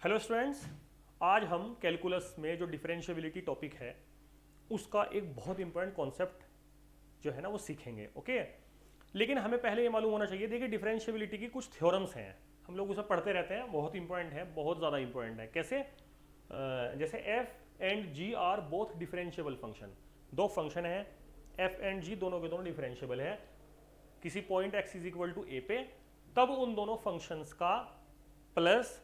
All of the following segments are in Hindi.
हेलो स्टूडेंट्स, आज हम कैलकुलस में जो डिफरेंशियबिलिटी टॉपिक है उसका एक बहुत इंपॉर्टेंट कॉन्सेप्ट जो है ना वो सीखेंगे। ओके, लेकिन हमें पहले ये मालूम होना चाहिए। देखिए, डिफरेंशियबिलिटी की कुछ थ्योरम्स हैं, हम लोग उसे पढ़ते रहते हैं, बहुत इंपॉर्टेंट है, बहुत ज़्यादा इंपॉर्टेंट है। कैसे? जैसे f and ji are both differentiable function. दो फंक्शन है एफ एंड जी, दोनों के दोनों डिफरेंशियबल है किसी point x is equal to a पे, तब उन दोनों फंक्शंस का प्लस,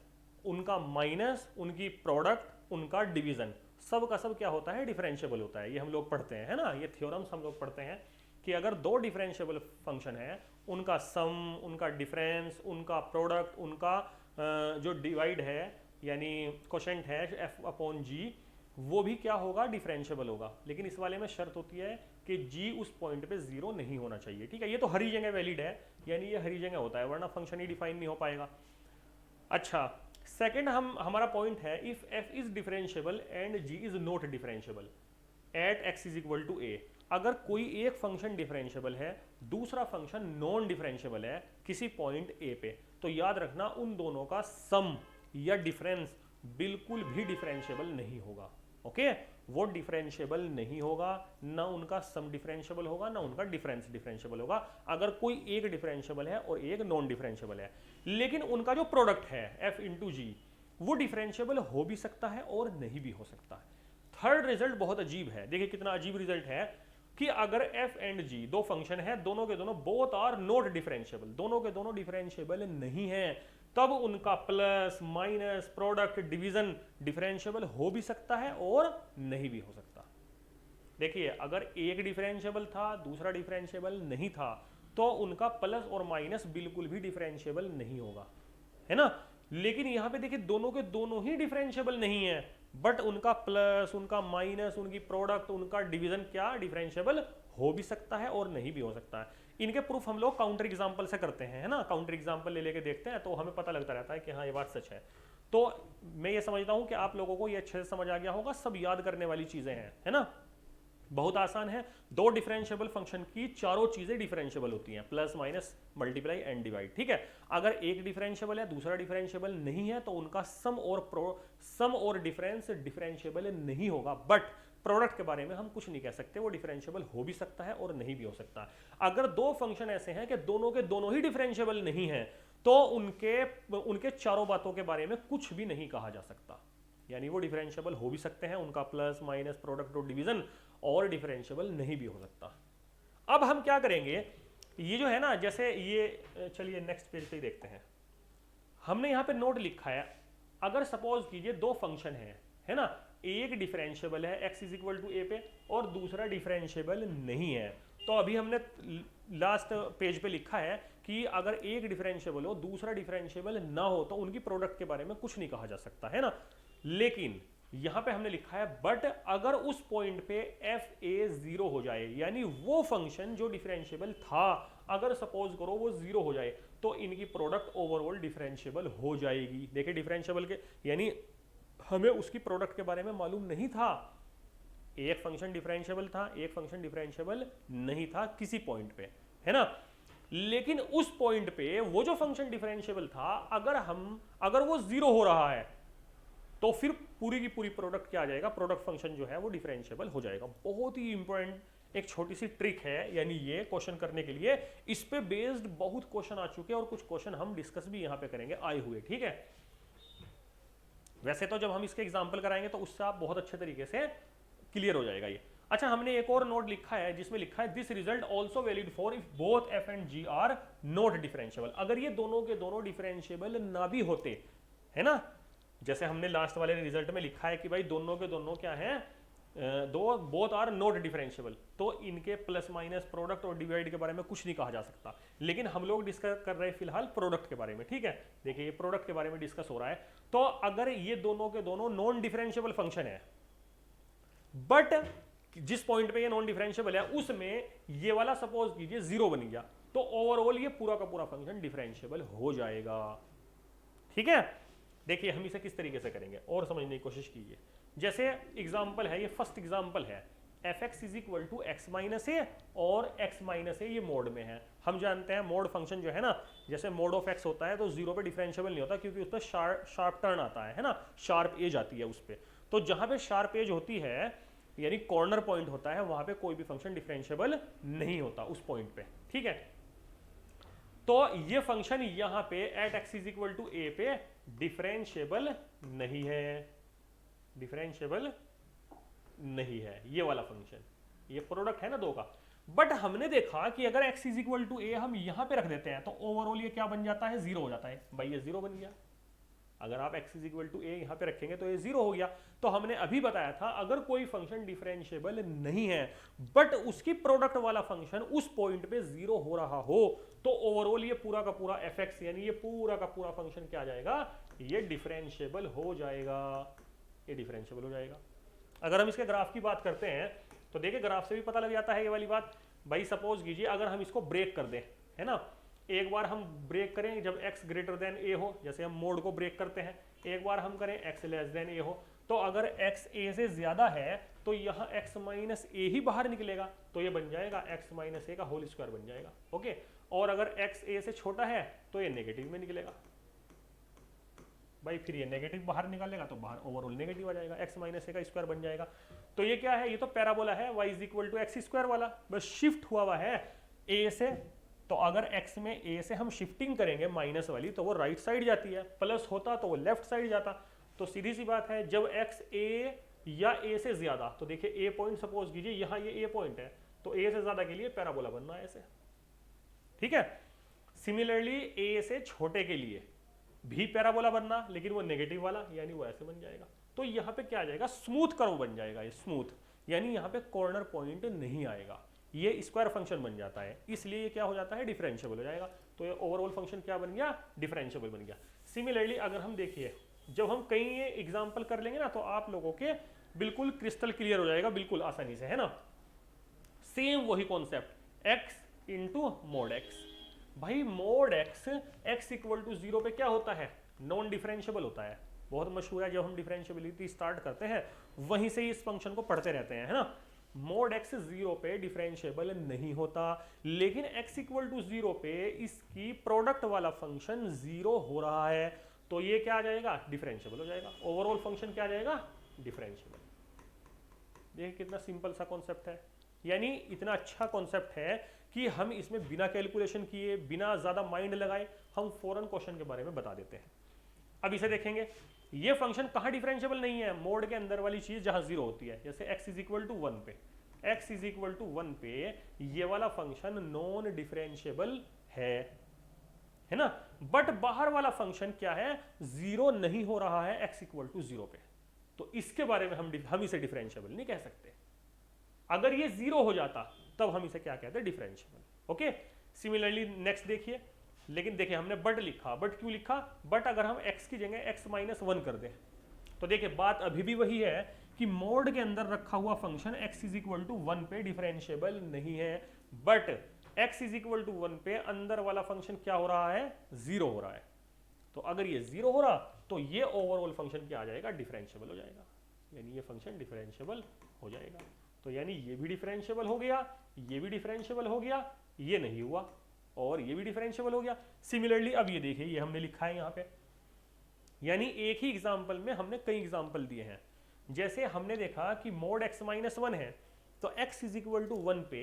उनका माइनस, उनकी प्रोडक्ट, उनका डिवीजन, सब का सब क्या होता है? डिफरेंशियबल होता है। ये हम लोग पढ़ते हैं, है ना, ये थ्योरम्स हम लोग पढ़ते हैं कि अगर दो डिफरेंशियबल फंक्शन है, उनका सम, उनका डिफरेंस, उनका प्रोडक्ट, उनका जो डिवाइड है यानी क्वोशेंट है एफ अपॉन जी, वो भी क्या होगा? डिफरेंशियबल होगा। लेकिन इस वाले में शर्त होती है कि जी उस पॉइंट पे जीरो नहीं होना चाहिए। ठीक है, ये तो हर जगह वैलिड है, यानी ये हर जगह होता है, वरना फंक्शन ही डिफाइन नहीं हो पाएगा। अच्छा, सेकंड हमारा पॉइंट है, if f is differentiable and g is not differentiable at x is equal to a. अगर कोई एक फंक्शन डिफरेंशियबल है, दूसरा फंक्शन नॉन डिफरेंशियबल है किसी पॉइंट ए पे, तो याद रखना उन दोनों का सम या डिफरेंस बिल्कुल भी डिफरेंशियबल नहीं होगा। ओके, वो डिफरेंशियबल नहीं होगा, ना उनका सम डिफरेंशियबल होगा, ना उनका डिफरेंस डिफरेंशियबल होगा। अगर कोई एक डिफरेंशियबल है और एक नॉन डिफरेंशियबल है, लेकिन उनका जो प्रोडक्ट है एफ इंटू जी, वो डिफरेंशियबल हो भी सकता है और नहीं भी हो सकता है। थर्ड रिजल्ट बहुत अजीब है, देखिए कितना अजीब रिजल्ट है कि अगर एफ एंड जी दो फंक्शन है, दोनों के दोनों बोथ आर नॉट डिफरेंशियबल, दोनों के दोनों डिफरेंशियबल नहीं है, तब उनका plus, minus, product, division differentiable हो भी सकता है और नहीं भी हो सकता। देखिए, अगर एक डिफरेंशियबल था, दूसरा डिफरेंशियबल नहीं था, तो उनका प्लस और माइनस बिल्कुल भी डिफरेंशियबल नहीं होगा, है ना। लेकिन यहां पे देखिए, दोनों के दोनों ही डिफरेंशियबल नहीं है, बट उनका प्लस, उनका माइनस, उनकी प्रोडक्ट, उनका डिवीजन क्या डिफरेंशियबल हो भी सकता है और नहीं भी हो सकता है। इनके प्रूफ हम लोग काउंटर एग्जाम्पल से करते हैं, है ना, काउंटर एग्जाम्पल ले लेके देखते हैं तो हमें पता लगता रहता है कि हाँ ये बात सच है। तो मैं ये समझता हूं कि आप लोगों को ये अच्छे से समझ आ गया होगा, सब याद करने वाली चीजें हैं, है ना, बहुत आसान है। दो डिफरेंशियबल फंक्शन की चारों चीजें डिफरेंशियबल होती हैं, plus, minus, multiply and divide. ठीक है, अगर एक डिफरेंशियबल है, दूसरा डिफरेंशियबल नहीं है, तो उनका सम और डिफरेंस डिफरेंशियबल नहीं होगा। बट प्रोडक्ट के बारे में हम कुछ नहीं कह सकते, वो डिफरेंशियबल हो भी सकता है और नहीं भी हो सकता। अगर दो फंक्शन ऐसे हैं कि दोनों के दोनों ही डिफरेंशियबल नहीं है, तो उनके चारों बातों के बारे में कुछ भी नहीं कहा जा सकता, यानी वो डिफरेंशियबल हो भी सकते हैं, उनका प्लस, माइनस, प्रोडक्ट और डिवीजन, और डिफरेंशियबल नहीं भी हो सकता। अब हम क्या करेंगे, ये जो है ना, जैसे ये, चलिए नेक्स्ट पेज पे देखते हैं। हमने यहां पे नोट लिखा है, अगर सपोज कीजिए दो फंक्शन है ना, एक डिफरेंशियबल है x is equal to a पे और दूसरा डिफरेंशियबल नहीं है, तो अभी हमने लास्ट पेज पे लिखा है कि अगर एक डिफरेंशियबल हो, दूसरा डिफरेंशियबल ना हो, तो उनकी प्रोडक्ट के बारे में कुछ नहीं कहा जा सकता, है ना। लेकिन यहां पे हमने लिखा है, बट अगर उस पॉइंट पे एफ ए जीरो हो जाए, यानी वो फंक्शन जो डिफरेंशियबल था, अगर सपोज करो वो जीरो हो जाए, तो इनकी प्रोडक्ट ओवरऑल डिफरेंशियबल हो जाएगी। देखिए, डिफरेंशियबल के यानी हमें उसकी प्रोडक्ट के बारे में मालूम नहीं था, एक फंक्शन डिफरेंशियबल था, एक फंक्शन डिफरेंशियबल नहीं था किसी पॉइंट पे, है ना। लेकिन उस पॉइंट पे वो जो फंक्शन डिफरेंशियबल था, अगर वो जीरो हो रहा है, तो फिर पूरी की पूरी प्रोडक्ट क्या आ जाएगा? प्रोडक्ट फंक्शन जो है वो डिफरेंशियबल हो जाएगा। बहुत ही इंपॉर्टेंट एक छोटी सी ट्रिक है, यानी ये क्वेश्चन करने के लिए, इस पे बेस्ड बहुत क्वेश्चन आ चुके हैं और कुछ क्वेश्चन हम डिस्कस भी यहां पे करेंगे आए हुए। ठीक है, वैसे तो जब हम इसके एग्जाम्पल कराएंगे तो उससे आप बहुत अच्छे तरीके से क्लियर हो जाएगा ये। अच्छा, हमने एक और नोट लिखा है जिसमें लिखा है, this result also valid for if both F and ji are not differentiable. अगर ये दोनों के दोनों डिफरेंशियबल ना भी होते, है ना, जैसे हमने लास्ट वाले रिजल्ट में लिखा है कि भाई दोनों के दोनों क्या हैं, दो बोथ आर नॉट डिफरेंशियबल, तो इनके प्लस, माइनस, प्रोडक्ट और डिवाइड के बारे में कुछ नहीं कहा जा सकता। लेकिन हम लोग डिस्कस कर रहे हैं फिलहाल प्रोडक्ट के बारे में। ठीक है, देखिए ये प्रोडक्ट के बारे में डिस्कस हो रहा है। तो अगर ये दोनों के दोनों नॉन डिफरेंशियबल फंक्शन है, बट जिस पॉइंट पे ये नॉन डिफरेंशियबल है उसमें ये वाला सपोज कीजिए जीरो बन गया, तो ओवरऑल ये पूरा का पूरा फंक्शन डिफरेंशियबल हो जाएगा। ठीक है, देखिए हम इसे किस तरीके से करेंगे और समझने की कोशिश कीजिए। जैसे एग्जाम्पल है, ये फर्स्ट एग्जाम्पल है, F x is equal to x minus a और एक्स माइनस ए ये मोड में है। हम जानते हैं मोड फंक्शन जो है ना, जैसे मोड ऑफ एक्स होता है तो जीरो पे डिफरेंशिएबल नहीं होता, क्योंकि उस पर शार्प टर्न आता है ना, शार्प एज आती है उस पर। तो जहां पे शार्प एज होती है यानी कॉर्नर पॉइंट होता है, वहां पे कोई भी फंक्शन डिफरेंशिएबल नहीं होता उस पॉइंट पे, ठीक है। तो ये फंक्शन यहां पे at x is equal to a पे डिफरेंशिएबल नहीं है, डिफरेंशिएबल नहीं है ये वाला फंक्शन, ये प्रोडक्ट है ना दो का। बट हमने देखा कि अगर x इज इक्वल टू ए हम यहां पे रख देते हैं तो ओवरऑल ये क्या बन जाता है, जीरो हो जाता है। भाई ये जीरो बन गया, अगर आप x इज इक्वल टू ए यहां पे रखेंगे तो ये जीरो हो गया। तो हमने अभी बताया था अगर कोई फंक्शन डिफरेंशिएबल नहीं है बट उसकी प्रोडक्ट वाला फंक्शन उस पॉइंट पे जीरो हो रहा हो तो ओवरऑल ये पूरा का पूरा एफ एक्स यानी ये पूरा का पूरा फंक्शन क्या आ जाएगा, ये डिफरेंशिएबल हो जाएगा, ये डिफरेंशिएबल हो जाएगा। अगर हम इसके ग्राफ की बात करते हैं तो देखिए ग्राफ से भी पता लग जाता है ये वाली बात। भाई सपोज कीजिए अगर हम इसको ब्रेक कर दें, है ना, एक बार हम ब्रेक करें जब x ग्रेटर देन a हो, जैसे हम मोड को ब्रेक करते हैं, एक बार हम करें x लेस देन a हो, तो अगर x a से ज्यादा है तो यहाँ x माइनस a ही बाहर निकलेगा, तो ये बन जाएगा x माइनस a का होल स्क्वायर बन जाएगा, ओके। और अगर x a से छोटा है तो ये नेगेटिव में निकलेगा, भाई फिर ये नेगेटिव बाहर निकालेगा तो बाहर ओवरऑल नेगेटिव आ जाएगा, x माइनस a का स्क्वायर बन जाएगा। तो ये क्या है, ये तो पैराबोला है y is equal to X square वाला, बस शिफ्ट हुआ है a से। तो अगर x में a से हम शिफ्टिंग करेंगे माइनस वाली तो वो राइट साइड जाती है, प्लस होता तो वो लेफ्ट साइड जाता। तो सीधी सी बात है जब x a या a से ज्यादा, तो देखिए a पॉइंट सपोज कीजिए यहाँ ये a पॉइंट है, तो a से ज्यादा के लिए पैराबोला बनना है ऐसे, ठीक है। सिमिलरली a से छोटे के लिए भी पैराबोला बनना, लेकिन वो नेगेटिव वाला यानी वो ऐसे बन जाएगा। तो यहाँ पे क्या आ जाएगा, स्मूथ कर्व बन जाएगा, ये स्मूथ यानी यहाँ पे कॉर्नर पॉइंट नहीं आएगा, ये स्क्वायर फंक्शन बन जाता है, इसलिए ये क्या हो जाता है, डिफरेंशिएबल हो जाएगा। तो ये ओवरऑल फंक्शन क्या बन गया, डिफरेंशिएबल बन गया। सिमिलरली अगर हम देखिए जब हम कई एग्जाम्पल कर लेंगे ना तो आप लोगों के बिल्कुल क्रिस्टल क्लियर हो जाएगा, बिल्कुल आसानी से, है ना। सेम वही concept x into mod x. भाई mod x equal to zero पे क्या होता है, नॉन डिफरेंशिएबल होता है, बहुत मशहूर है। जब हम डिफरेंशिएबिलिटी स्टार्ट करते हैं वहीं से ही इस फंक्शन को पढ़ते रहते हैं, है ना। मोड x जीरो पे डिफरेंशिएबल नहीं होता, लेकिन x इक्वल टू जीरो पे इसकी प्रोडक्ट वाला फंक्शन जीरो हो रहा है, तो ये क्या आ जाएगा, डिफरेंशिएबल हो जाएगा। ओवरऑल फंक्शन क्या आ जाएगा, डिफरेंशिएबल। देखिए कितना सिंपल सा कॉन्सेप्ट है, यानी इतना अच्छा कॉन्सेप्ट है कि हम इसमें बिना कैलकुलेशन किए, बिना ज्यादा माइंड लगाए, हम फौरन क्वेश्चन के बारे में बता देते हैं। अब इसे देखेंगे, ये फंक्शन कहाँ डिफरेंशिएबल नहीं है, मोड के अंदर वाली चीज जहां जीरो होती है, जैसे x इज इक्वल टू 1 पे, x इज इक्वल टू 1 पे ये वाला फंक्शन नॉन डिफरेंशिएबल है ना। बट बाहर वाला फंक्शन क्या है, जीरो नहीं हो रहा है x इक्वल टू 0 पे, तो इसके बारे में हम इसे डिफरेंशिएबल नहीं कह सकते। अगर ये जीरो हो जाता तब हम इसे क्या कहते हैं, डिफरेंशिएबल, ओके। सिमिलरली नेक्स्ट देखिए, लेकिन देखिए हमने बट लिखा, बट क्यों लिखा, बट अगर हम x की जगह x माइनस 1 कर दें तो देखिए बात अभी भी वही है कि मोड के अंदर रखा हुआ function x is equal to 1 पे डिफरेंशिएबल नहीं है, but x is equal to 1 पे अंदर वाला फंक्शन क्या हो रहा है, जीरो हो रहा है। तो अगर ये जीरो हो रहा तो ये ओवरऑल फंक्शन क्या आ जाएगा, डिफरेंशिएबल हो जाएगा, यानी ये फंक्शन डिफरेंशिएबल हो जाएगा। तो यानी ये भी डिफरेंशिएबल हो गया, ये भी डिफरेंशिएबल हो गया, ये नहीं हुआ, और ये भी डिफरेंशिएबल हो गया। सिमिलरली अब ये देखिए, ये हमने लिखा है यहाँ पे, यानी एक ही एग्जाम्पल में हमने कई एग्जाम्पल दिए हैं। जैसे हमने देखा कि मोड x माइनस 1 है तो x इज इक्वल टू 1 पे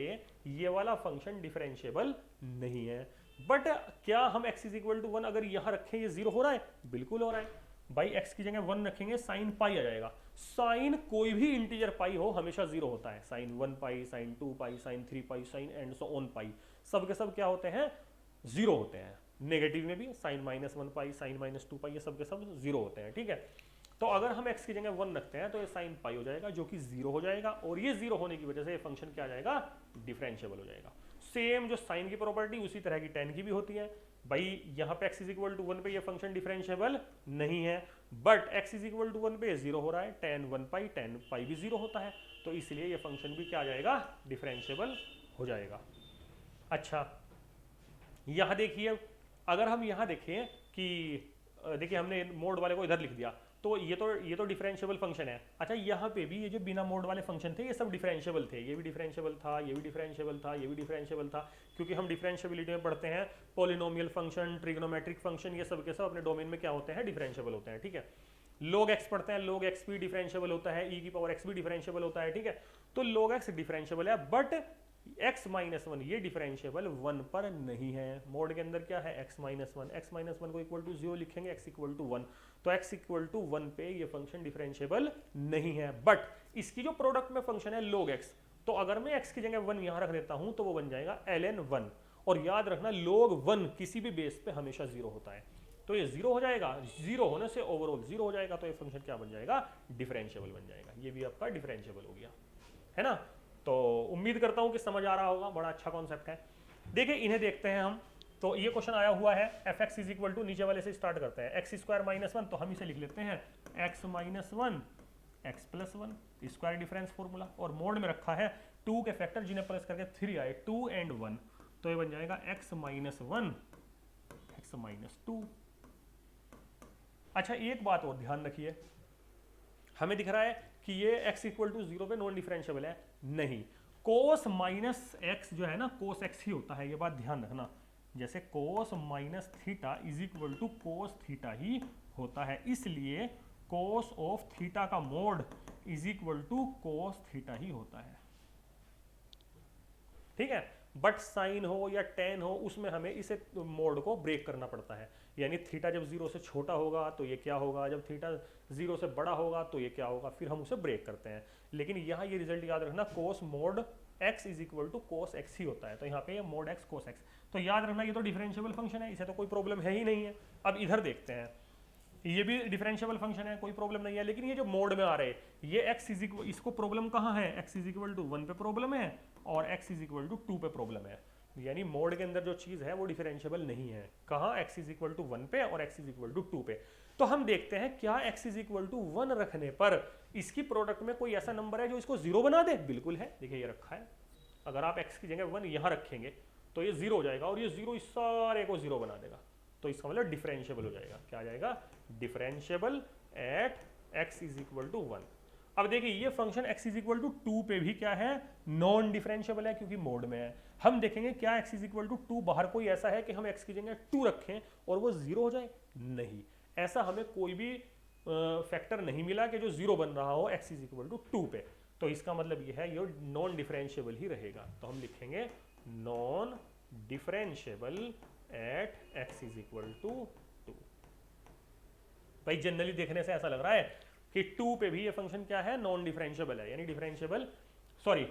ये वाला फंक्शन डिफरेंशिएबल नहीं है, बट क्या हम x इज इक्वल टू 1 अगर यहाँ रखें ये जीरो हो रहा है, बिल्कुल हो रहा है। भाई x की जगह 1 रखेंगे साइन पाई आ जाएगा, साइन कोई भी इंटीजर पाई हो हमेशा जीरो होता है, sine 1 pi, sine 2 pi, sine 3 pi, sine and so on pi, सब के सब क्या होते हैं, जीरो होते हैं। नेगेटिव में भी sign minus 1 pi, sign minus 2 पाई, ये सब के सब जीरो होते हैं, ठीक है। तो अगर हम x की जगह 1 रखते हैं तो ये साइन पाई हो जाएगा जो कि जीरो हो जाएगा, और ये जीरो होने की वजह से ये फंक्शन क्या आ जाएगा, डिफरेंशिएबल हो जाएगा। सेम जो साइन की प्रॉपर्टी उसी तरह की tan की भी होती है। भाई यहाँ पे x इज इक्वल टू 1 पे ये फंक्शन डिफरेंशिएबल नहीं है, but x is equal to 1 पे जीरो हो रहा है, tan 1 पाई, tan पाई भी जीरो होता है, तो इसलिए ये फंक्शन भी क्या आ जाएगा, डिफरेंशिएबल हो जाएगा। अच्छा यहाँ देखिए, अगर हम यहाँ देखें कि देखिए हमने मोड वाले को इधर लिख दिया, तो ये तो डिफरेंशियबल फंक्शन है। अच्छा यहाँ पे भी ये जो बिना मोड वाले फंक्शन थे ये सब डिफरेंशियबल थे, ये भी डिफरेंशियबल था, ये भी डिफरेंशियबल था, ये भी डिफरेंशियबल था, क्योंकि हम डिफरेंशियबिलिटी में पढ़ते हैं पॉलिनोमियल फंक्शन, ट्रिग्नोमेट्रिक फंक्शन, ये सब के सब अपने डोमेन में क्या होते हैं, डिफरेंशियबल होते हैं, ठीक है। log x पढ़ते हैं, log x भी डिफरेंशियबल होता है, e की पावर x भी डिफरेंशियबल होता है, ठीक है। तो log x डिफरेंशियबल है, बट x माइनस वन ये डिफरेंशियबल 1 पर नहीं है। मोड के अंदर क्या है, x minus one, x minus one को इक्वल टू 0 लिखेंगे, x इक्वल टू 1, तो x इक्वल टू 1 पे ये फंक्शन डिफरेंशियबल नहीं है। बट इसकी जो प्रोडक्ट में फंक्शन है log x, तो अगर मैं x की जगह 1 यहां रख देता हूं तो वो बन जाएगा ln 1, और याद रखना log 1 किसी भी बेस पे हमेशा 0 होता है, तो ये 0 हो जाएगा, 0 होने से ओवरऑल 0 हो जाएगा, तो ये फंक्शन क्या बन जाएगा, डिफरेंशियबल बन जाएगा। ये भी आपका डिफरेंशियबल हो गया, है ना। तो उम्मीद करता हूं कि समझ आ रहा होगा, बड़ा अच्छा कॉन्सेप्ट है। देखिए इन्हें देखते हैं हम, तो ये क्वेश्चन आया हुआ है F x is equal to, नीचे वाले से स्टार्ट करते हैं, एक्स स्क्वायर माइनस वन, तो हम इसे लिख लेते हैं x minus one x plus one, square difference formula, और मोड में रखा है 2 के फैक्टर जिन्हें प्लस करके 3 आए, 2 एंड 1, तो ये बन जाएगा x minus one x minus two. अच्छा एक बात और ध्यान रखिए, हमें दिख रहा है कि ये x इक्वल टू 0 पे नॉन डिफरेंशियबल है, नहीं, कोस माइनस एक्स जो है ना, कोस एक्स ही होता है, ये बात ध्यान रखना। जैसे cos minus theta is equal to cos theta ही होता है, इसलिए कोस ऑफ थीटा का mod is equal to cos theta ही होता है, ठीक है। बट साइन हो या टेन हो, उसमें हमें इसे मोड को ब्रेक करना पड़ता है, यानी थीटा जब 0 से छोटा होगा तो ये क्या होगा, जब थीटा 0 से बड़ा होगा तो ये क्या होगा, फिर हम उसे ब्रेक करते हैं। लेकिन यहाँ ये रिजल्ट याद रखना, cos mod x is equal to cos x ही होता है, तो यहाँ पे ये मोड x कोस एक्स, तो याद रखना ये तो डिफरेंशियबल फंक्शन है, इसे तो कोई प्रॉब्लम है ही नहीं है। अब इधर देखते हैं, ये भी डिफरेंशियबल फंक्शन है, कोई प्रॉब्लम नहीं है, लेकिन ये जो मोड में आ रहे हैं ये x इज इक्वल, इसको प्रॉब्लम कहाँ है, x इज इक्वल टू 1 पे प्रॉब्लम है और x इज इक्वल टू 2 पे प्रॉब्लम है, यानी मोड के अंदर जो चीज है वो डिफरेंशियबल नहीं है। कहाँ, x इज इक्वल टू 1 पे और x इज इक्वल टू 2 पे। तो हम देखते हैं क्या x इज इक्वल टू 1 रखने पर इसकी प्रोडक्ट में कोई ऐसा नंबर है जो इसको 0 बना दे। बिल्कुल है, देखिए ये रखा है, अगर आप x की जगह 1 यहाँ रखेंगे तो ये 0 हो जाएगा और ये 0 इस सारे को 0 बना देगा, तो इसका मतलब डिफरेंशियबल हो जाएगा। क्या आ जाएगा, differentiable at x is equal to 1। अब देखिए ये function x is equal to 2 पे भी क्या है, नॉन डिफरेंशियबल है, क्योंकि मोड में है। हम देखेंगे क्या x इज इक्वल टू 2 बाहर कोई ऐसा है कि हम x की जगह 2 रखें और वो 0 हो जाए, नहीं, ऐसा हमें कोई भी फैक्टर नहीं मिला कि जो 0 बन रहा हो x इज इक्वल टू 2 पे, तो इसका मतलब ये है ये नॉन डिफरेंशियबल ही रहेगा। तो हम लिखेंगे non differentiable at x is equal to 2। भाई जनरली देखने से ऐसा लग रहा है कि 2 पे भी ये फंक्शन क्या है, नॉन डिफरेंशियबल है, यानी डिफरेंशियबल, सॉरी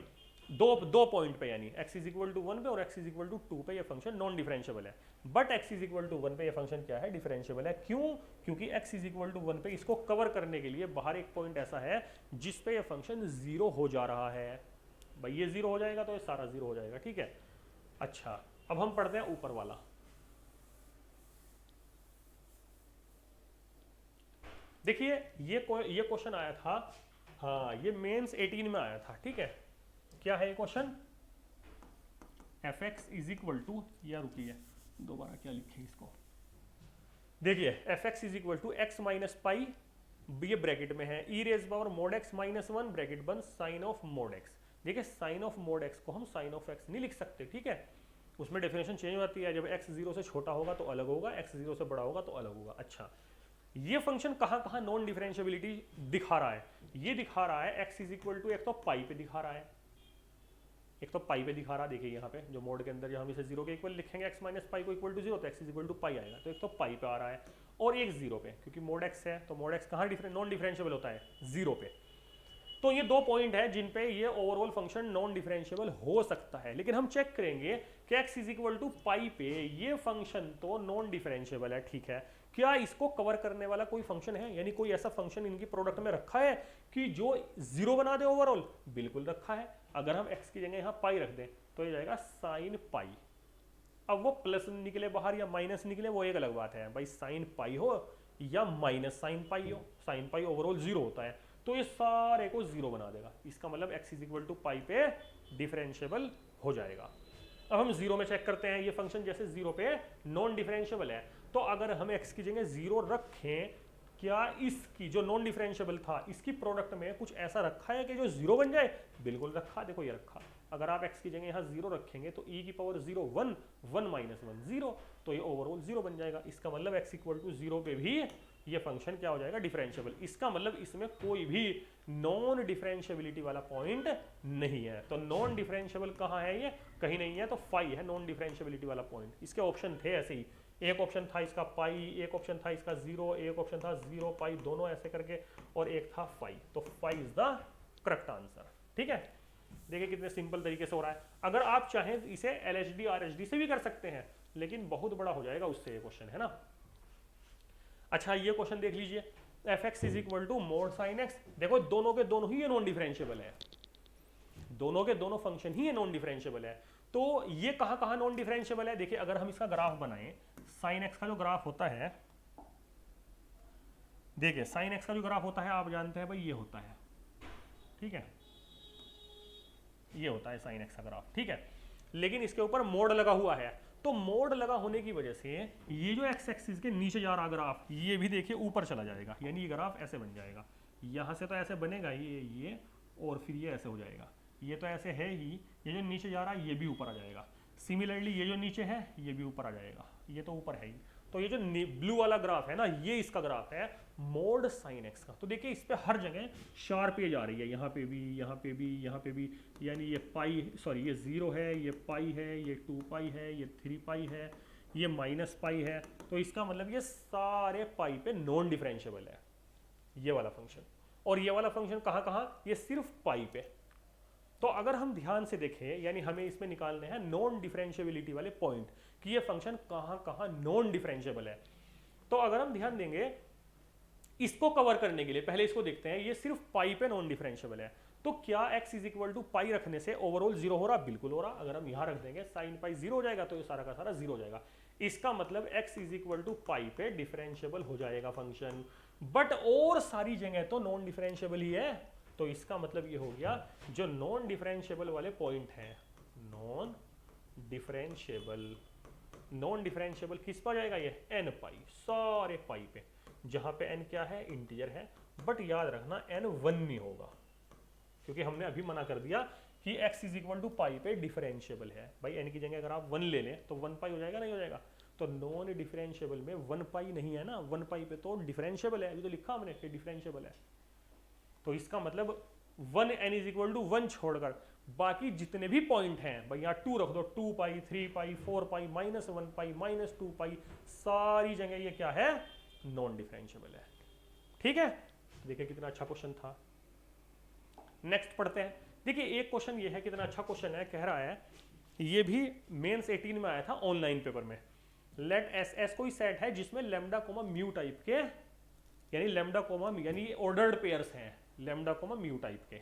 दो पॉइंट पे, यानी x इज इक्वल टू 1 पे और x इज इक्वल टू 2 पे ये फंक्शन नॉन डिफरेंशियबल है, but x is equal to 1 पे ये फंक्शन क्या है, डिफरेंशियबल है। क्यों, क्योंकि x इज इक्वल टू 1 पे इसको कवर करने के लिए बाहर एक पॉइंट ऐसा है जिस पे ये फंक्शन 0 हो जा रहा है। भाई ये 0 हो जाएगा तो ये सारा 0 हो जाएगा, ठीक है। अच्छा अब हम पढ़ते हैं ऊपर वाला। देखिए ये क्वेश्चन आया था, हाँ ये मेंस 18 में आया था, ठीक है। क्या है ये question, f x is equal to, या रुकिए दोबारा क्या लिखे इसको, देखिए f x is equal to x minus pi, ये ब्रैकेट में है, e raise power mod x minus 1 bracket बंद साइन ऑफ मोड एक्स। देखिए साइन ऑफ मोड एक्स को हम साइन ऑफ एक्स नहीं लिख सकते, ठीक है, उसमें डेफिनेशन चेंज होती है, जब एक्स 0 से छोटा होगा तो अलग होगा, एक्स 0 से बड़ा होगा तो अलग होगा। अच्छा ये फंक्शन कहाँ नॉन डिफरेंशियबिलिटी दिखा रहा है, ये दिखा रहा है x इज इक्वल टू, एक तो पाई पे दिखा रहा है, एक तो पाई पे दिखा रहा है, देखिए यहाँ पे जो मोड के अंदर जब हम इसे 0 के इक्वल लिखेंगे x माइनस पाई को इक्वल टू 0 तो x इज इक्वल टू पाई आएगा, तो एक तो पाई पे आ रहा है और एक 0 पे, क्योंकि मोड x है तो मोड x कहाँ नॉन डिफरेंशियबल होता है, 0 पे। तो ये दो पॉइंट है जिन पे ये ओवरऑल फंक्शन नॉन डिफरेंशियबल हो सकता है, लेकिन हम चेक करेंगे कि x इज इक्वल टू पाई पे ये फंक्शन तो नॉन डिफरेंशियबल है, ठीक है, क्या इसको कवर करने वाला कोई फंक्शन है, यानी कोई ऐसा फंक्शन इनकी प्रोडक्ट में रखा है कि जो 0 बना दे ओवरऑल। बिल्कुल रखा है, अगर हम x की जगह यहाँ पाई रख दें तो ये जाएगा साइन पाई। अब वो प्लस निकले बाहर या माइनस निकले वो एक अलग बात है, भाई साइन पाई हो या माइनस साइन पाई हो, साइन पाई ओवरऑल 0 होता है, तो ये सारे को 0 बना देगा, इसका मतलब x इज इक्वल टू पाई पे डिफरेंशियबल हो जाएगा। अब हम 0 में चेक करते हैं, ये फंक्शन जैसे 0 पे नॉन डिफरेंशियबल है, तो अगर हम x की जगह 0 रखें क्या इसकी जो नॉन डिफरेंशिएबल था इसकी प्रोडक्ट में कुछ ऐसा रखा है कि जो जीरो बन जाए? बिल्कुल रखा, देखो ये रखा। अगर आप x की जगह यहाँ जीरो रखेंगे तो e की power zero one, one minus one zero, तो ये ओवरऑल जीरो बन जाएगा। इसका मतलब x इक्वल टू जीरो पे भी ये फंक्शन क्या हो जाएगा? डिफरेंशिएबल। इसका मतलब इसमें कोई भी नॉन डिफरेंशिएबिलिटी वाला पॉइंट नहीं है। तो नॉन डिफरेंशिएबल कहाँ है? ये कहीं नहीं है, तो फाई है नॉन डिफरेंशिएबिलिटी वाला पॉइंट। इसके ऑप्शन थे ऐसे ही, एक ऑप्शन था इसका पाई, एक ऑप्शन था इसका जीरो, एक ऑप्शन था जीरो पाई, दोनों ऐसे करके, और एक था फाई। तो phi is the correct answer. ठीक है, देखिए कितने सिंपल तरीके से हो रहा है। अगर आप चाहें तो इसे LHD RHD से भी कर सकते हैं, लेकिन बहुत बड़ा हो जाएगा उससे ये क्वेश्चन, है ना। अच्छा ये क्वेश्चन देख लीजिए, fx is equal to mod sine X. देखो दोनों के दोनों ही ये नॉन डिफरेंशिएबल है, दोनों के दोनों फंक्शन ही ये नॉन डिफरेंशिएबल है। तो ये कहाँ कहाँ नॉन डिफरेंशिएबल है? देखिए अगर हम इसका ग्राफ बनाएं, साइन एक्स का जो ग्राफ होता है, देखिए साइन एक्स का जो ग्राफ होता है आप जानते हैं भाई ये होता है, ठीक है, ये होता है साइन एक्स का ग्राफ, ठीक है। लेकिन इसके ऊपर मोड लगा हुआ है, तो मोड लगा होने की वजह से ये जो एक्स एक्सिस के नीचे जा रहा ग्राफ, ये भी देखिए ऊपर चला जाएगा, यानी ये ग्राफ ऐसे बन जाएगा। यहाँ से तो ऐसे बनेगा ये और फिर ये ऐसे हो जाएगा। ये तो ऐसे है ही, ये जो नीचे जा रहा है ये भी ऊपर आ जाएगा। सिमिलरली ये जो नीचे है ये भी ऊपर आ जाएगा, ये तो ऊपर है ही। तो ये जो ब्लू वाला ग्राफ है ना, ये इसका ग्राफ है मोड साइन एक्स का। तो देखिए इस पे हर जगह शार्प एज आ रही है, यहाँ पे भी, यहाँ पे भी, यहाँ पे भी, यानी ये पाई, सॉरी ये जीरो है, ये पाई है, ये 2 पाई है, ये 3 पाई है, ये माइनस पाई है। तो इसका मतलब ये सारे पाई पे नॉन डिफरेंशिएबल है ये वाला फंक्शन। और ये वाला फंक्शन कहाँ कहाँ? ये सिर्फ पाई पे। तो अगर हम ध्यान से देखें, यानी हमें इसमें निकालने हैं नॉन डिफरेंशिएबिलिटी वाले पॉइंट कि ये फंक्शन कहाँ कहाँ नॉन डिफरेंशिएबल है। तो अगर हम ध्यान देंगे इसको कवर करने के लिए, पहले इसको देखते हैं, ये सिर्फ पाई पे नॉन डिफरेंशिएबल है। तो क्या x इज इक्वल टू पाई रखने से ओवरऑल जीरो हो रहा? बिल्कुल हो रहा। अगर हम यहाँ रख देंगे साइन पाई जीरो हो जाएगा, तो ये सारा का सारा जीरो हो जाएगा। इसका मतलब x इज इक्वल टू पाई पे डिफरेंशिएबल हो जाएगा फंक्शन। बट और सारी जगह तो नॉन डिफरेंशिएबल ही है। तो इसका मतलब ये हो गया जो नॉन डिफरेंशिएबल वाले पॉइंट हैं, नॉन डिफरेंशिएबल, नॉन डिफरेंशिएबल किस पर जाएगा? ये n पाई, सारे पाई पे, जहां पे n क्या है? इंटीजर है। बट याद रखना n 1 नहीं होगा, क्योंकि हमने अभी मना कर दिया कि x इज इक्वल टू पाई पे डिफरेंशिएबल है। भाई n की जगह अगर आप 1 ले लें तो 1 पाई हो जाएगा, नहीं हो जाएगा? तो नॉन डिफरेंशिएबल में 1 पाई नहीं है ना, 1 पाई पे तो डिफरेंशिएबल है, अभी तो लिखा हमने कि डिफरेंशिएबल है। तो इसका मतलब 1n इज इक्वल टू 1 छोड़कर बाकी जितने भी पॉइंट हैं, भाई यहाँ 2 रख दो, 2 पाई, 3 पाई, 4 पाई, माइनस 1 पाई, माइनस 2 पाई, सारी जगह ये क्या है? नॉन डिफरेंशिएबल है। ठीक है, देखिए कितना अच्छा क्वेश्चन था। नेक्स्ट पढ़ते हैं। देखिए एक क्वेश्चन ये है, कितना अच्छा क्वेश्चन है, कह रहा है, ये भी मेंस 18 में आया था ऑनलाइन पेपर में। लेट एस कोई सेट है जिसमें लैम्डा कोमा म्यू टाइप के, यानी लैम्डा कोमा यानी ऑर्डर्ड पेयर्स हैं, लैम्डा कोमा म्यू टाइप के,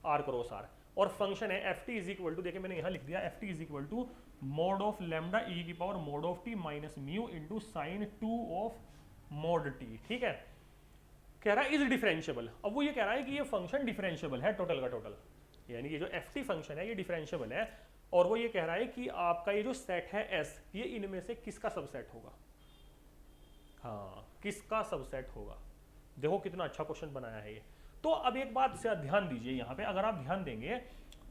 आर क्रॉस आर, और फंक्शन है f t is equal to, देखिए मैंने यहाँ लिख दिया, f t is equal to mod of lambda e की power mod of t minus mu into sine 2 of mod t. ठीक है, कह रहा है इज डिफरेंशिएबल। अब वो ये कह रहा है कि ये फंक्शन डिफरेंशिएबल है टोटल का टोटल, यानी ये जो एफ टी फंक्शन है ये डिफरेंशिएबल है। और वो ये कह रहा है कि आपका ये जो सेट है एस, ये इनमें से किसका सबसेट होगा? हाँ, किसका सबसेट होगा? देखो कितना अच्छा क्वेश्चन बनाया है ये। तो अब एक बात से ध्यान दीजिए, यहाँ पे अगर आप ध्यान देंगे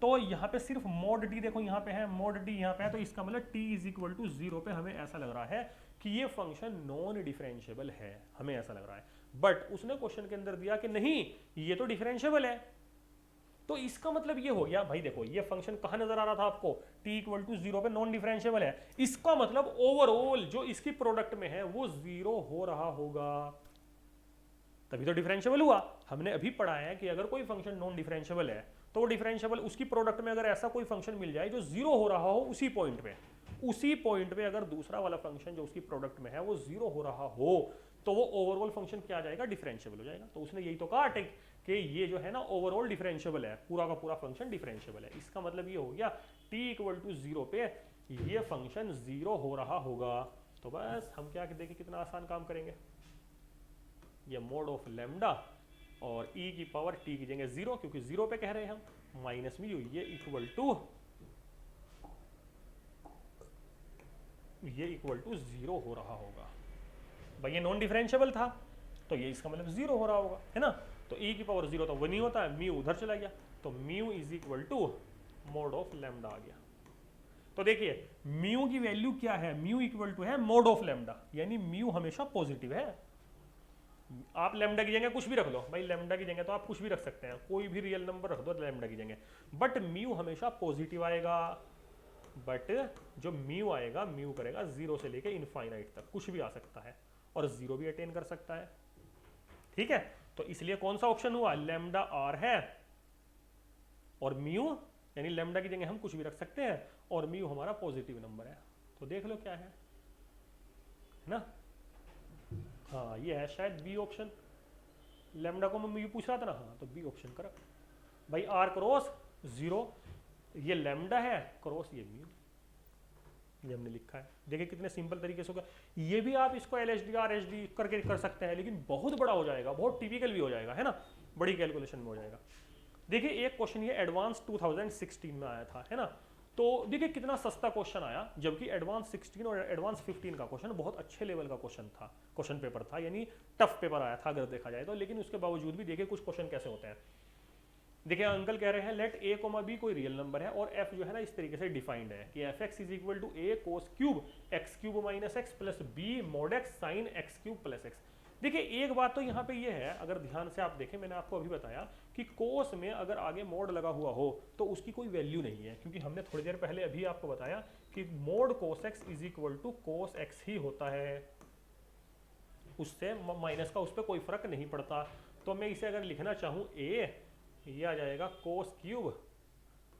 तो यहाँ पे सिर्फ मोड टी, देखो यहाँ पे है मोड टी, यहाँ पे है, तो इसका मतलब टी इज इक्वल टू 0 पे हमें ऐसा लग रहा है कि ये फंक्शन नॉन डिफरेंशिएबल है, हमें ऐसा लग रहा है। बट उसने क्वेश्चन के अंदर दिया कि नहीं ये तो डिफरेंशिएबल है। तो इसका मतलब ये हो गया, भाई देखो ये फंक्शन कहाँ नजर आ रहा था आपको? t इक्वल टू 0 पे नॉन डिफरेंशिएबल है, इसका मतलब ओवरऑल जो इसकी प्रोडक्ट में है वो 0 हो रहा होगा, तभी तो डिफरेंशिएबल हुआ। हमने अभी पढ़ा है कि अगर कोई फंक्शन नॉन डिफरेंशिएबल है तो वो डिफरेंशिएबल, उसकी प्रोडक्ट में अगर ऐसा कोई फंक्शन मिल जाए जो 0 हो रहा हो उसी पॉइंट पे अगर दूसरा वाला फंक्शन जो उसकी प्रोडक्ट में है वो 0 हो रहा हो, तो वो ओवरऑल फंक्शन क्या आ जाएगा? डिफरेंशिएबल हो जाएगा। तो उसने यही तो कहा कि ये जो है ना ओवरऑल डिफरेंशिएबल है, पूरा का पूरा फंक्शन डिफरेंशिएबल है। इसका मतलब ये हो गया t इक्वल टू 0 पे ये फंक्शन 0 हो रहा होगा। तो बस हम क्या देखें, कितना आसान काम करेंगे, ये मोड ऑफ लैम्डा और e की पावर t की जगह 0, क्योंकि 0 पे कह रहे हैं हम, माइनस म्यू, ये इक्वल टू 0 हो रहा होगा। भाई ये नॉन डिफरेंशिएबल था, तो ये इसका मतलब 0 हो रहा होगा, है ना। तो e की पावर 0 तो 1 ही होता है, म्यू उधर चला गया, तो mu is equal to mod of lambda आ गया। तो देखिए म्यू की वैल्यू क्या है, म्यू इक्वल टू है मोड ऑफ लैम्डा, यानी म्यू हमेशा पॉजिटिव है। आप लैम्डा की जगह कुछ भी रख लो भाई, लैम्डा की जगह तो आप कुछ भी रख सकते हैं, कोई भी रियल नंबर रख दो लैम्डा की जगह, बट म्यू हमेशा पॉजिटिव आएगा। बट जो म्यू आएगा, म्यू करेगा 0 से लेके इनफाइनाइट तक, कुछ भी आ सकता है और 0 भी अटेन कर सकता है, ठीक है। तो इसलिए कौन सा ऑप्शन हुआ, लैम्डा आर है और म्यू, यानी लैम्डा की जगह हम कुछ भी रख सकते हैं और म्यू हमारा पॉजिटिव नंबर है। तो देख लो क्या है ना। हाँ ये है शायद बी ऑप्शन, लैम्डा को मैं म्यू पूछ रहा था ना, हाँ तो बी ऑप्शन करेक्ट भाई। आर क्रॉस 0, ये लैम्डा है, क्रॉस ये म्यू, ये हमने लिखा है। देखिए कितने सिंपल तरीके से होगा। ये भी आप इसको LHD RHD करके कर सकते हैं, लेकिन बहुत बड़ा हो जाएगा, बहुत टिपिकल भी हो जाएगा, है ना, बड़ी कैलकुलेशन में हो जाएगा। देखिए एक क्वेश्चन ये एडवांस 2016 में आया था, है ना। तो देखिए कितना सस्ता क्वेश्चन आया, जबकि एडवांस 16 और एडवांस 15 का क्वेश्चन बहुत अच्छे लेवल का क्वेश्चन था, क्वेश्चन पेपर था, यानी टफ पेपर आया था अगर देखा जाए तो। लेकिन उसके बावजूद भी देखिए कुछ क्वेश्चन कैसे होते हैं। देखिए अंकल कह रहे हैं लेट ए कोमा बी कोई रियल नंबर है और एफ जो है ना इस तरीके से डिफाइंड है कि F x is equal to A cos cube X cube minus X plus B mod X sine X cube plus X. देखिए एक बात तो यहाँ पे ये है, अगर ध्यान से आप देखें, मैंने आपको अभी बताया कि कोस में अगर आगे मोड लगा हुआ हो तो उसकी कोई वैल्यू नहीं है, क्योंकि हमने थोड़ी देर पहले अभी आपको बताया कि mod cos x is equal to cos x ही होता है, उससे माइनस का उस पर कोई फर्क नहीं पड़ता। तो मैं इसे अगर लिखना चाहूँ ए, ये आ जाएगा कोस क्यूब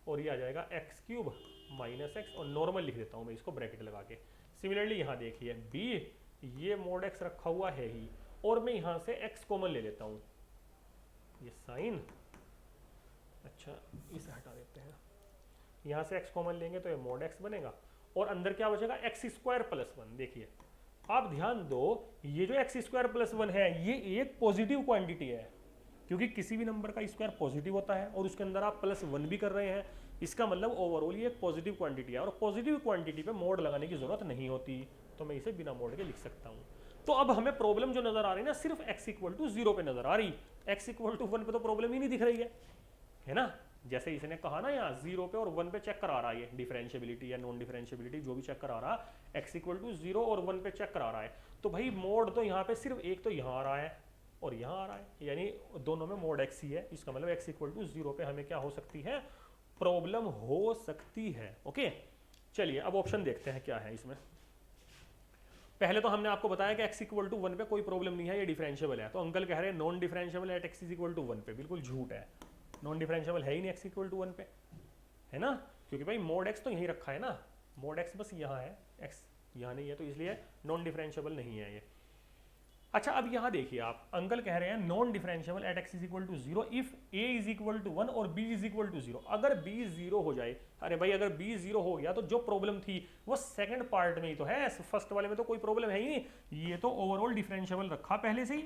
और ये आ जाएगा एक्स क्यूब माइनस एक्स, और नॉर्मल लिख देता हूँ मैं इसको ब्रैकेट लगा के। सिमिलरली यहाँ देखिए बी, ये मोड एक्स रखा हुआ है ही, और मैं यहाँ से एक्स कॉमन ले लेता हूँ, ये साइन, अच्छा इसे हटा देते हैं, यहाँ से एक्स कॉमन लेंगे तो ये मोड एक्स बनेगा, और अंदर क्या बचेगा एक्स स्क्वायर प्लस 1। देखिए आप ध्यान दो, ये जो एक्स स्क्वायर प्लस 1 है ये एक पॉजिटिव क्वांटिटी है, क्योंकि किसी भी नंबर का स्क्वायर पॉजिटिव होता है और उसके अंदर आप प्लस 1 भी कर रहे हैं, इसका मतलब ओवरऑल ये एक पॉजिटिव क्वांटिटी है, और पॉजिटिव क्वांटिटी पे मोड लगाने की जरूरत नहीं होती, तो मैं इसे बिना मोड के लिख सकता हूँ। तो अब हमें प्रॉब्लम जो नजर आ रही है ना सिर्फ x इक्वल टू 0 पे नजर आ रही, x इक्वल टू 1 पे तो प्रॉब्लम ही नहीं दिख रही है ना। जैसे इसने कहा ना यहाँ 0 पे और 1 पे चेक करा रहा है, ये डिफरेंशियबिलिटी या नॉन डिफरेंशियबिलिटी जो भी चेक करा रहा, x इक्वल टू 0 और 1 पे चेक करा रहा है, तो भाई मोड तो यहाँ पे सिर्फ एक तो यहाँ आ रहा है और यहाँ आ रहा है, यानी दोनों में मोड x ही है, इसका मतलब x इक्वल टू 0 पे हमें क्या हो सकती है, प्रॉब्लम हो सकती है। ओके चलिए अब ऑप्शन देखते हैं क्या है इसमें। पहले तो हमने आपको बताया कि x इक्वल टू 1 पे कोई प्रॉब्लम नहीं है, ये डिफरेंशियबल है, तो अंकल कह रहे हैं non differentiable at x is equal to 1 पे, बिल्कुल झूठ है, नॉन डिफरेंशियबल है ही नहीं x इक्वल टू 1 पे, है ना, क्योंकि भाई मोड x तो यहीं रखा है ना, मोड x बस यहाँ है, x यहाँ नहीं है, तो इसलिए नॉन डिफरेंशियबल नहीं है ये। अच्छा अब यहाँ देखिए आप, अंकल कह रहे हैं non differentiable at x is equal to 0 if a is equal to 1 और b इज इक्वल टू 0। अगर b 0 हो जाए, अरे भाई अगर b 0 हो गया तो जो प्रॉब्लम थी वो सेकंड पार्ट में ही तो है, फर्स्ट वाले में तो कोई प्रॉब्लम है ही नहीं, ये तो ओवरऑल डिफरेंशियबल रखा पहले से ही।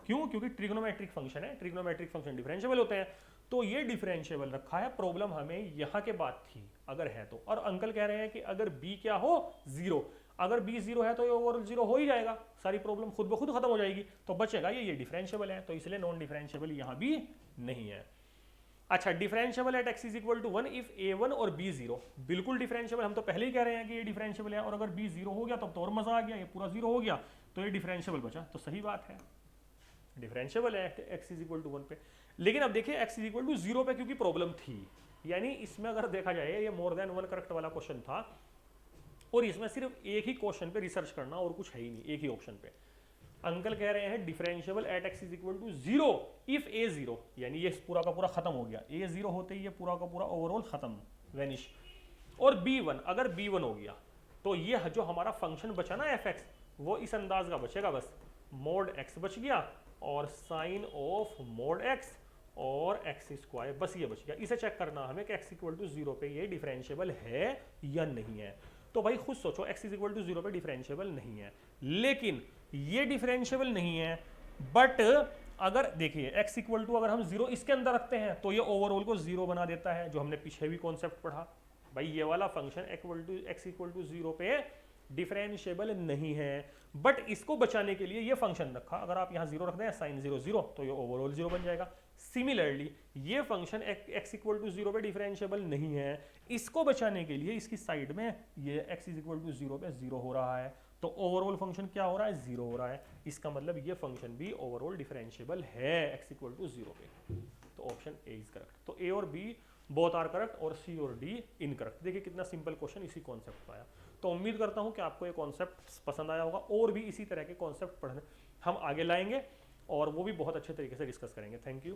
क्यों? क्योंकि ट्रिग्नोमेट्रिक फंक्शन है, ट्रिग्नोमेट्रिक फंक्शन डिफरेंशियबल होते हैं, तो ये डिफरेंशियबल रखा है, प्रॉब्लम हमें यहाँ के बाद थी अगर है तो। और अंकल कह रहे हैं कि अगर b क्या हो 0, अगर b 0 है तो ये ओवरऑल 0 हो ही जाएगा, सारी प्रॉब्लम खुद ब खुद खत्म हो जाएगी, तो बचेगा ये डिफरेंशियबल है, तो इसलिए नॉन डिफरेंशियबल यहाँ भी नहीं है। अच्छा differentiable at x is equal to 1 if a1 और b 0, बिल्कुल डिफरेंशियबल, हम तो पहले ही कह रहे हैं कि ये डिफरेंशियबल है, और अगर b 0 हो गया तब तो और मजा आ गया, ये पूरा 0 हो गया तो ये डिफरेंशियबल बचा, तो सही बात है डिफरेंशियबल है x इज इक्वल टू 1 पे। लेकिन अब देखिए x इज इक्वल टू 0 पे क्योंकि प्रॉब्लम थी, यानी इसमें अगर देखा जाए ये मोर देन 1 करेक्ट वाला क्वेश्चन था, और इसमें सिर्फ एक ही क्वेश्चन पे रिसर्च करना और कुछ है ही नहीं, एक ही ऑप्शन पे। अंकल कह रहे हैं differentiable at x is equal to 0 if a 0, यानी ये पूरा का पूरा खत्म हो गया, a 0 होते ही ये पूरा का पूरा ओवरऑल खत्म, वेनिश, और b 1, अगर b 1 हो गया तो ये जो हमारा फंक्शन बचा ना fx, वो इस अंदाज का बचेगा, बस मोड x बच गया और साइन ऑफ मोड x और एक्स स्क्वायर, बस ये बच गया। इसे चेक करना हमें कि x इक्वल टू 0 पे ये डिफरेंशियबल है या नहीं है, तो भाई खुद सोचो x इज इक्वल टू 0 पे डिफरेंशियबल नहीं है, लेकिन ये डिफरेंशियबल नहीं है, बट अगर देखिए x इक्वल टू अगर हम 0 इसके अंदर रखते हैं तो ये ओवरऑल को 0 बना देता है, जो हमने पीछे भी कॉन्सेप्ट पढ़ा, भाई ये वाला फंक्शन x इक्वल टू 0 पे डिफरेंशिएबल नहीं है। बट इसको बचाने के लिए ये फंक्शन रखा, अगर आप यहाँ जीरो रख दें साइन जीरो जीरो तो ये ओवरऑल जीरो बन जाएगा। सिमिलरली ये function x equal to zero पे डिफरेंशिएबल नहीं है, इसको बचाने के लिए इसकी साइड में ये x is equal to zero पे जीरो हो रहा है, तो ओवरऑल फंक्शन क्या हो रहा है, जीरो हो रहा है। इसका मतलब ये फंक्शन भी ओवरऑल डिफरेंशिएबल है x इक्वल टू जीरो पे। तो ऑप्शन ए इज करेक्ट। तो ए और बी बोथ आर करेक्ट और सी और डी इनकरेक्ट। देखिए कितना सिंपल क्वेश्चन इसी कॉन्सेप्ट पर आया। तो उम्मीद करता हूं कि आपको ये कॉन्सेप्ट पसंद आया होगा, और भी इसी तरह के कॉन्सेप्ट पढ़ने हम आगे लाएंगे और वो भी बहुत अच्छे तरीके से डिस्कस करेंगे। Thank you.